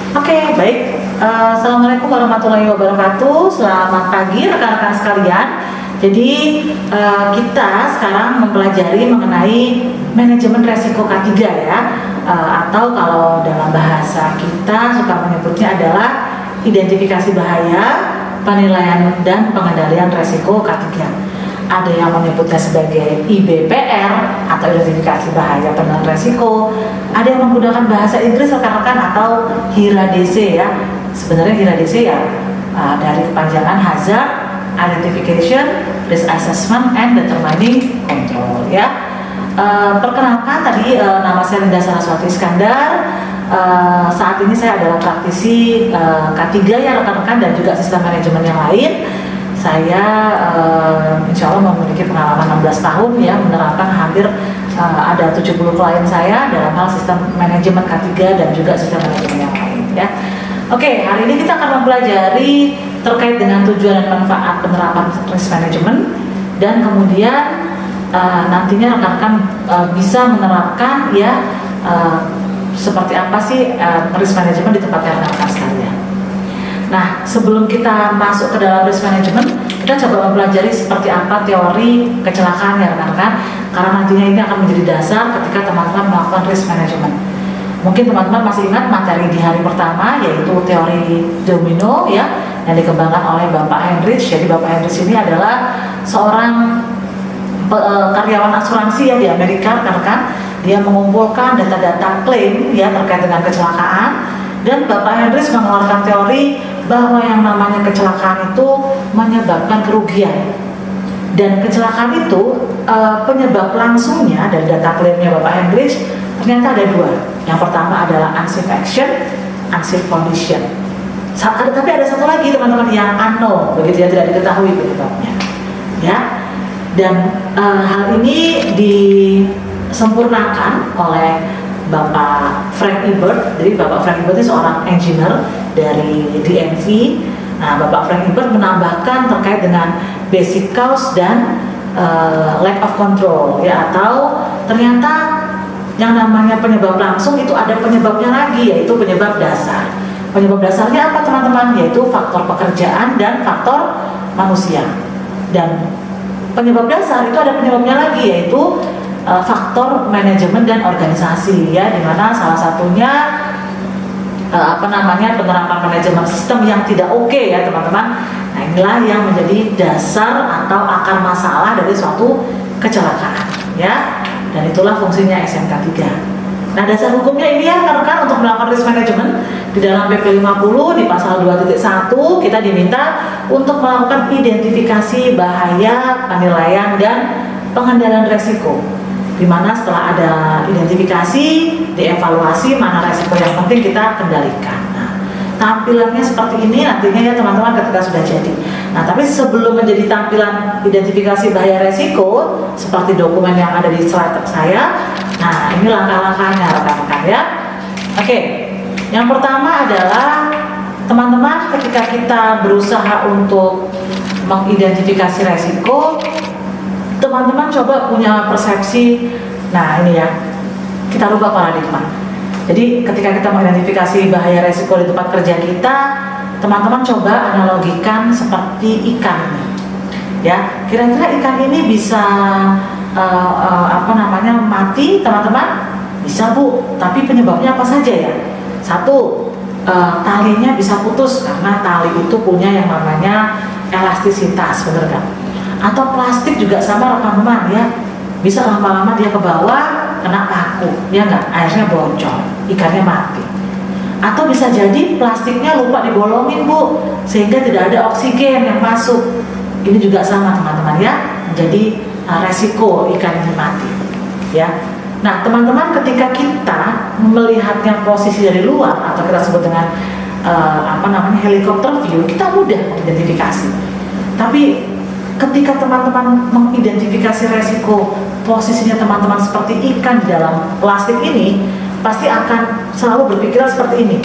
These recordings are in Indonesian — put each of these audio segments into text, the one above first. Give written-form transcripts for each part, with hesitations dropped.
Oke, baik. Assalamualaikum warahmatullahi wabarakatuh. Selamat pagi rekan-rekan sekalian. Jadi kita sekarang mempelajari mengenai manajemen resiko K3 ya, atau kalau dalam bahasa kita suka menyebutnya adalah identifikasi bahaya, penilaian dan pengendalian resiko K3. Ada yang menyebutnya sebagai IBPR atau identifikasi bahaya penilaian resiko. Ada yang menggunakan bahasa Inggris rekan-rekan atau HIRA-DC ya. Sebenarnya HIRA-DC ya dari kepanjangan Hazard Identification, Risk Assessment, and Determining Control ya. Perkenalkan tadi nama saya Linda Saraswati Iskandar. Saat ini saya adalah praktisi K3 ya rekan-rekan dan juga sistem manajemen yang lain. Saya insya Allah memiliki pengalaman 16 tahun ya menerapkan hampir ada 70 klien saya dalam hal sistem manajemen K3 dan juga sistem manajemen yang lain ya. Oke, hari ini kita akan mempelajari terkait dengan tujuan dan manfaat penerapan risk management dan kemudian nantinya rekan-rekan bisa menerapkan ya seperti apa sih risk management di tempat rekan-rekan sekalian. Nah, sebelum kita masuk ke dalam risk management, kita coba mempelajari seperti apa teori kecelakaan ya rekan-rekan, karena nantinya ini akan menjadi dasar ketika teman-teman melakukan risk management. Mungkin teman-teman masih ingat materi di hari pertama, yaitu teori domino ya, yang dikembangkan oleh Bapak Heinrich. Jadi Bapak Heinrich ini adalah seorang karyawan asuransi ya di Amerika rekan-rekan. Dia mengumpulkan data-data klaim ya terkait dengan kecelakaan. Dan Bapak Heinrich mengeluarkan teori bahwa yang namanya kecelakaan itu menyebabkan kerugian. Dan kecelakaan itu penyebab langsungnya dari data klaimnya Bapak Heinrich ternyata ada dua. Yang pertama adalah unsafe action, unsafe condition. Tapi ada satu lagi teman-teman yang unknown, begitu ya, tidak diketahui penyebabnya. Ya. Dan hal ini disempurnakan oleh Bapak Frank Ebert. Jadi Bapak Frank Ebert ini seorang engineer dari DNV. Nah, Bapak Frank Ebert menambahkan terkait dengan basic cause dan lack of control ya, atau ternyata yang namanya penyebab langsung itu ada penyebabnya lagi, yaitu penyebab dasar. Penyebab dasarnya apa teman-teman? Yaitu faktor pekerjaan dan faktor manusia. Dan penyebab dasar itu ada penyebabnya lagi, yaitu faktor manajemen dan organisasi ya, dimana salah satunya penerapan manajemen sistem yang tidak oke ya teman-teman. Nah, inilah yang menjadi dasar atau akar masalah dari suatu kecelakaan ya, dan itulah fungsinya SMK 3. Nah, dasar hukumnya ini ya rekan-rekan untuk melakukan risk management di dalam PP 50 di pasal 2.1 kita diminta untuk melakukan identifikasi bahaya, penilaian dan pengendalian resiko, di mana setelah ada identifikasi, dievaluasi mana resiko yang penting kita kendalikan. Nah, tampilannya seperti ini nantinya ya teman-teman ketika sudah jadi. Nah, tapi sebelum menjadi tampilan identifikasi bahaya resiko seperti dokumen yang ada di slide saya, nah ini langkah-langkahnya rekan-rekan ya. Oke, yang pertama adalah teman-teman ketika kita berusaha untuk mengidentifikasi resiko, teman-teman coba punya persepsi. Nah ini ya, kita rubah paradigma. Jadi ketika kita mengidentifikasi bahaya resiko di tempat kerja kita, teman-teman coba analogikan seperti ikan ya. Kira-kira ikan ini bisa mati teman-teman? Bisa Bu, tapi penyebabnya apa saja ya? Satu, talinya bisa putus karena tali itu punya yang namanya elastisitas, bener gak? Atau plastik juga sama rekan-rekan ya, bisa lama-lama dia ke bawah kena paku ya nggak, airnya bocor, ikannya mati. Atau bisa jadi plastiknya lupa dibolongin Bu, sehingga tidak ada oksigen yang masuk. Ini juga sama teman-teman ya, menjadi resiko ikan ini mati ya. Nah teman-teman, ketika kita melihatnya posisi dari luar atau kita sebut dengan helikopter view, kita mudah mengidentifikasi. Tapi ketika teman-teman mengidentifikasi resiko, posisinya teman-teman seperti ikan di dalam plastik ini, pasti akan selalu berpikiran seperti ini.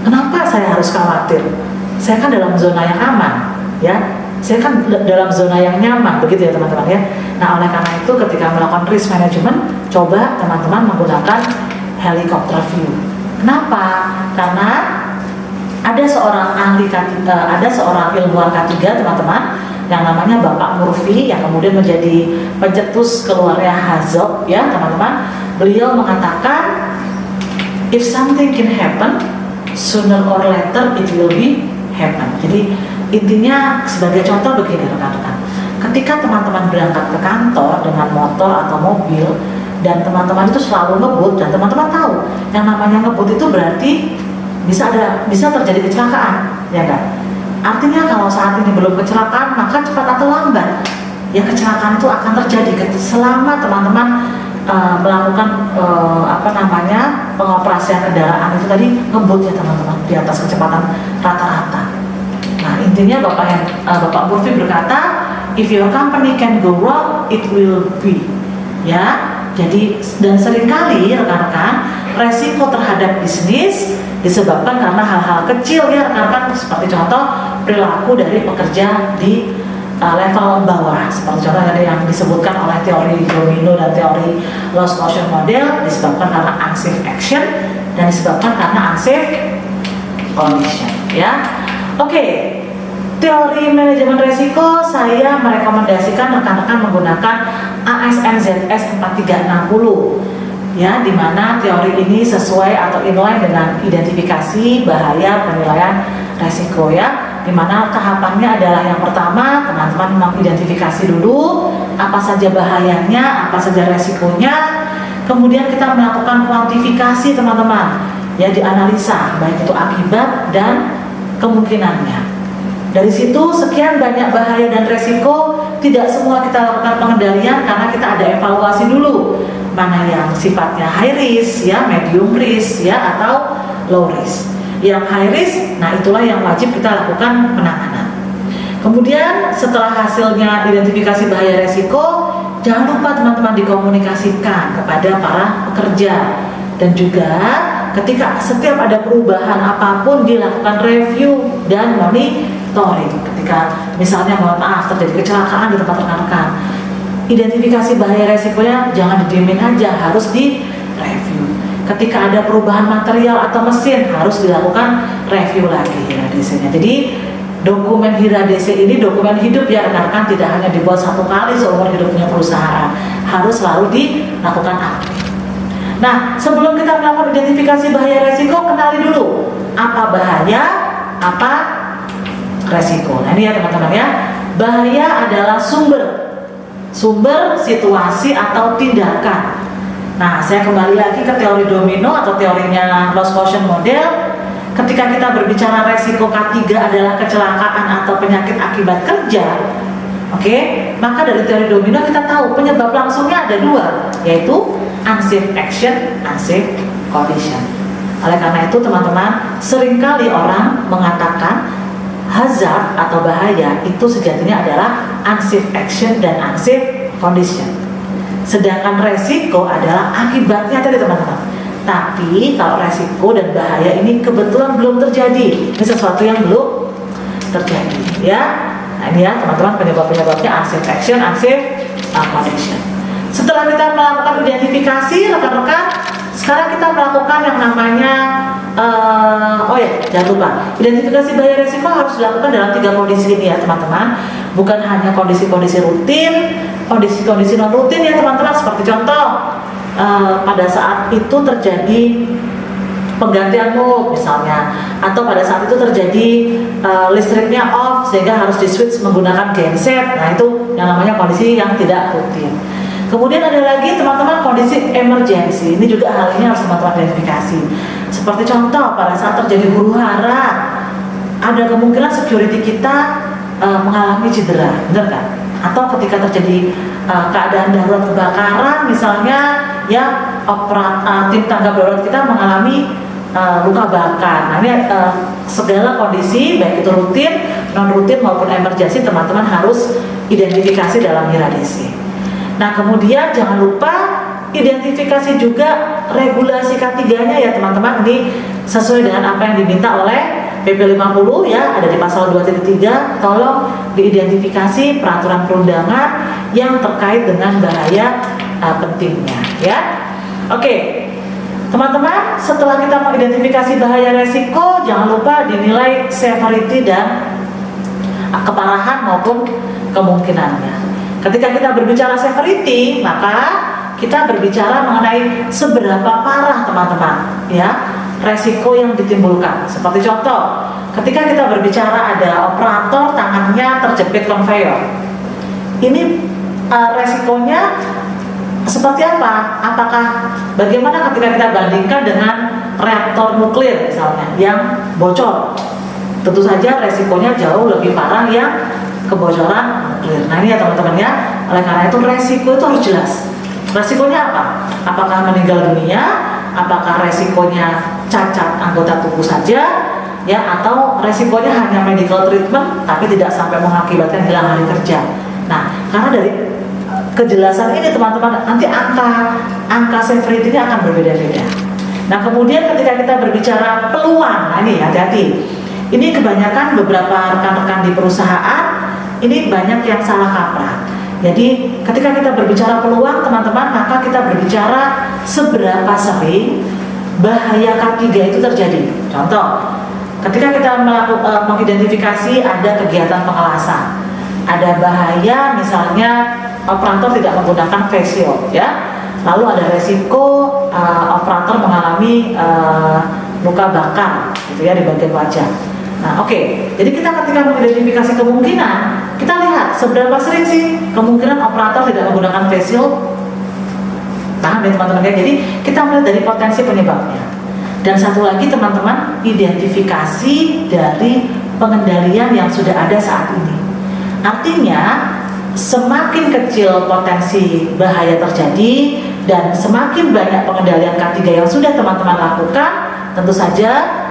Kenapa saya harus khawatir? Saya kan dalam zona yang aman, ya. Saya kan dalam zona yang nyaman, begitu ya teman-teman ya. Nah, oleh karena itu ketika melakukan risk management, coba teman-teman menggunakan helicopter view. Kenapa? Karena ada seorang ada seorang ilmuwan K3 teman-teman yang namanya Bapak Murphy yang kemudian menjadi pencetus keluarnya Hazard ya teman-teman. Beliau mengatakan if something can happen sooner or later it will be happen. Jadi intinya sebagai contoh begini rekan-rekan, ketika teman-teman berangkat ke kantor dengan motor atau mobil dan teman-teman itu selalu ngebut dan teman-teman tahu yang namanya ngebut itu berarti bisa terjadi kecelakaan ya kan. Artinya kalau saat ini belum kecelakaan maka cepat atau lambat ya kecelakaan itu akan terjadi selama teman-teman melakukan pengoperasian kendaraan itu tadi ngebut ya teman-teman di atas kecepatan rata-rata. Nah intinya Bapak Murphy berkata if your company can go wrong it will be ya. Jadi dan seringkali rekan-rekan resiko terhadap bisnis disebabkan karena hal-hal kecil ya rekan-rekan, seperti contoh perilaku dari pekerja di level bawah, seperti contoh tadi yang disebutkan oleh teori domino dan teori loss motion model, disebabkan karena unsafe action dan disebabkan karena unsafe condition ya. Oke, teori manajemen risiko saya merekomendasikan rekan-rekan menggunakan ASMZS 4360 ya, di mana teori ini sesuai atau inline dengan identifikasi bahaya penilaian risiko ya, di mana tahapannya adalah yang pertama teman-teman mengidentifikasi dulu apa saja bahayanya, apa saja resikonya, kemudian kita melakukan kuantifikasi teman-teman ya, dianalisa baik itu akibat dan kemungkinannya. Dari situ sekian banyak bahaya dan resiko, tidak semua kita lakukan pengendalian karena kita ada evaluasi dulu mana yang sifatnya high risk ya, medium risk ya, atau low risk. Yang high risk, nah itulah yang wajib kita lakukan penanganan. Kemudian setelah hasilnya identifikasi bahaya resiko, jangan lupa teman-teman dikomunikasikan kepada para pekerja, dan juga ketika setiap ada perubahan apapun dilakukan review dan monitoring. Ketika misalnya mohon maaf terjadi kecelakaan di tempat rekan-rekan, identifikasi bahaya resikonya jangan didiemin aja, harus di-review. Ketika ada perubahan material atau mesin harus dilakukan review lagi HIRA-DC-nya. Jadi dokumen HIRA-DC ini dokumen hidup ya rekan-rekan, tidak hanya dibuat satu kali seumur hidupnya perusahaan, harus selalu dilakukan update. Nah, sebelum kita melakukan identifikasi bahaya resiko, kenali dulu apa bahaya, apa resiko. Nah ini ya teman-teman ya, bahaya adalah sumber situasi atau tindakan. Nah, saya kembali lagi ke teori domino atau teorinya loss motion model. Ketika kita berbicara resiko K3 adalah kecelakaan atau penyakit akibat kerja, oke, maka dari teori domino kita tahu penyebab langsungnya ada dua, yaitu unsafe action, unsafe condition. Oleh karena itu teman-teman, seringkali orang mengatakan hazard atau bahaya itu sejatinya adalah unsafe action dan unsafe condition. Sedangkan resiko adalah akibatnya tadi teman-teman. Tapi kalau resiko dan bahaya ini kebetulan belum terjadi, ini sesuatu yang belum terjadi ya. Nah ini ya teman-teman penyebab-penyebabnya unsafe action, unsafe condition. Setelah kita melakukan identifikasi rekan-rekan, sekarang kita melakukan yang namanya jangan lupa, identifikasi bahaya resiko harus dilakukan dalam 3 kondisi ini ya teman-teman. Bukan hanya kondisi-kondisi rutin, kondisi-kondisi non rutin ya teman-teman. Seperti contoh pada saat itu terjadi penggantian mood misalnya, atau pada saat itu terjadi listriknya off sehingga harus di switch menggunakan genset. Nah itu yang namanya kondisi yang tidak rutin. Kemudian ada lagi teman-teman kondisi emergency, ini juga hal ini harus teman-teman identifikasi. Seperti contoh pada saat terjadi huru hara, ada kemungkinan security kita mengalami cedera, benar kan? Atau ketika terjadi keadaan darurat kebakaran misalnya ya, tim tanggap darurat kita mengalami luka bakar. Nah ini segala kondisi baik itu rutin, non rutin maupun emergency teman-teman harus identifikasi dalam HIRA-DC. Nah kemudian jangan lupa identifikasi juga regulasi K3-nya ya teman-teman. Ini sesuai dengan apa yang diminta oleh PP 50 ya, ada di pasal 2.3. Tolong diidentifikasi peraturan perundangan yang terkait dengan bahaya pentingnya ya. Oke. Teman-teman, setelah kita mengidentifikasi bahaya resiko, jangan lupa dinilai severity dan keparahan maupun kemungkinannya. Ketika kita berbicara severity, maka kita berbicara mengenai seberapa parah teman-teman ya resiko yang ditimbulkan. Seperti contoh, ketika kita berbicara ada operator tangannya terjepit konveyor, ini resikonya seperti apa? Apakah bagaimana ketika kita bandingkan dengan reaktor nuklir misalnya yang bocor? Tentu saja resikonya jauh lebih parah yang kebocoran nuklir. Nah ini ya teman-teman ya, oleh karena itu resiko itu harus jelas. Resikonya apa? Apakah meninggal dunia? Apakah resikonya cacat anggota tubuh saja? Ya, atau resikonya hanya medical treatment tapi tidak sampai mengakibatkan hilang hari kerja. Nah, karena dari kejelasan ini teman-teman, nanti angka severity ini akan berbeda-beda. Nah kemudian ketika kita berbicara peluang, nah ini hati-hati. Ini kebanyakan beberapa rekan-rekan di perusahaan ini banyak yang salah kaprah. Jadi ketika kita berbicara peluang teman-teman, maka kita berbicara seberapa sering bahaya K3 itu terjadi. Contoh, ketika kita mengidentifikasi ada kegiatan pengelasan, ada bahaya misalnya operator tidak menggunakan face shield ya, lalu ada resiko operator mengalami luka bakar gitu ya di bagian wajah. Nah oke, jadi kita ketika mengidentifikasi kemungkinan, kita lihat seberapa sering sih kemungkinan operator tidak menggunakan face shield. Paham ya teman-teman ya? Jadi kita melihat dari potensi penyebabnya. Dan satu lagi teman-teman, identifikasi dari pengendalian yang sudah ada saat ini. Artinya semakin kecil potensi bahaya terjadi dan semakin banyak pengendalian K3 yang sudah teman-teman lakukan, tentu saja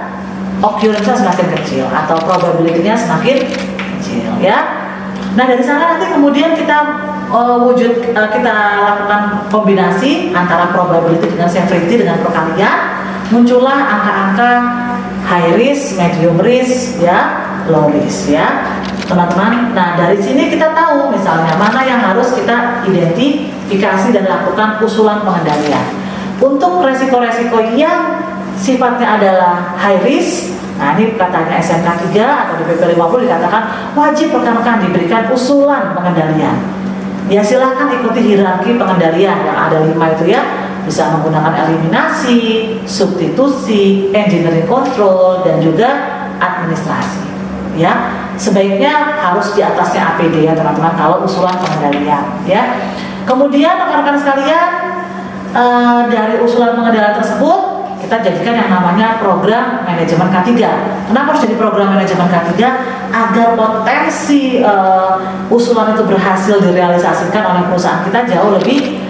occurrence-nya semakin kecil atau probability-nya semakin kecil ya. Nah dari sana nanti kemudian kita kita lakukan kombinasi antara probability dengan severity dengan perkalian, muncullah angka-angka high risk, medium risk ya, low risk ya teman-teman. Nah dari sini kita tahu misalnya mana yang harus kita identifikasi dan lakukan usulan pengendalian. Untuk resiko-resiko yang sifatnya adalah high risk, nah ini katanya SMK 3 atau di PP 50 dikatakan wajib rekan-rekan diberikan usulan pengendalian. Ya silahkan ikuti hierarki pengendalian yang ada 5 itu ya, bisa menggunakan eliminasi, substitusi, engineering control dan juga administrasi ya. Sebaiknya harus di atasnya APD ya teman-teman kalau usulan pengendalian ya. Kemudian rekan-rekan sekalian, dari usulan pengendalian tersebut kita jadikan yang namanya program manajemen K3. Kenapa harus jadi program manajemen K3? Agar potensi usulan itu berhasil direalisasikan oleh perusahaan kita jauh lebih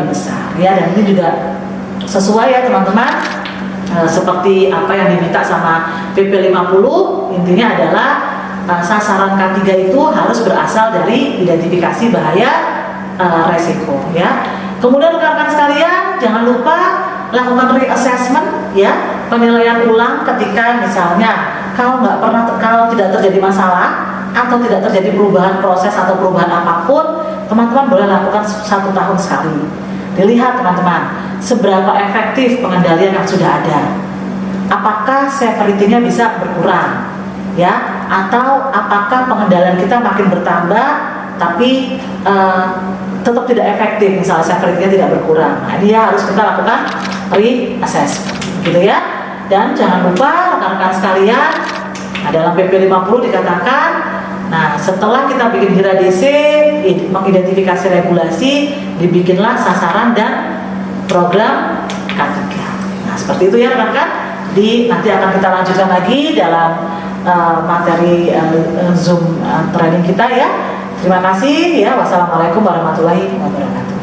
besar ya. Dan ini juga sesuai ya teman-teman, seperti apa yang diminta sama PP 50. Intinya adalah sasaran K3 itu harus berasal dari identifikasi bahaya resiko ya. Kemudian rekan-rekan sekalian, jangan lupa lakukan reassessment ya, penilaian ulang ketika misalnya kalau tidak terjadi masalah atau tidak terjadi perubahan proses atau perubahan apapun, teman-teman boleh lakukan 1 tahun sekali. Dilihat teman-teman seberapa efektif pengendalian yang sudah ada, apakah severity-nya bisa berkurang ya, atau apakah pengendalian kita makin bertambah tapi tetap tidak efektif, misalnya severity-nya tidak berkurang. Nah ini ya harus kita lakukan reassessment gitu ya. Dan jangan lupa rekan-rekan sekalian, dalam PP 50 dikatakan, nah setelah kita bikin HIRA DC, mengidentifikasi regulasi, dibikinlah sasaran dan program K3. Nah seperti itu ya rekan-rekan. Nanti akan kita lanjutkan lagi dalam materi Zoom training kita ya. Terima kasih ya. Wassalamualaikum warahmatullahi wabarakatuh.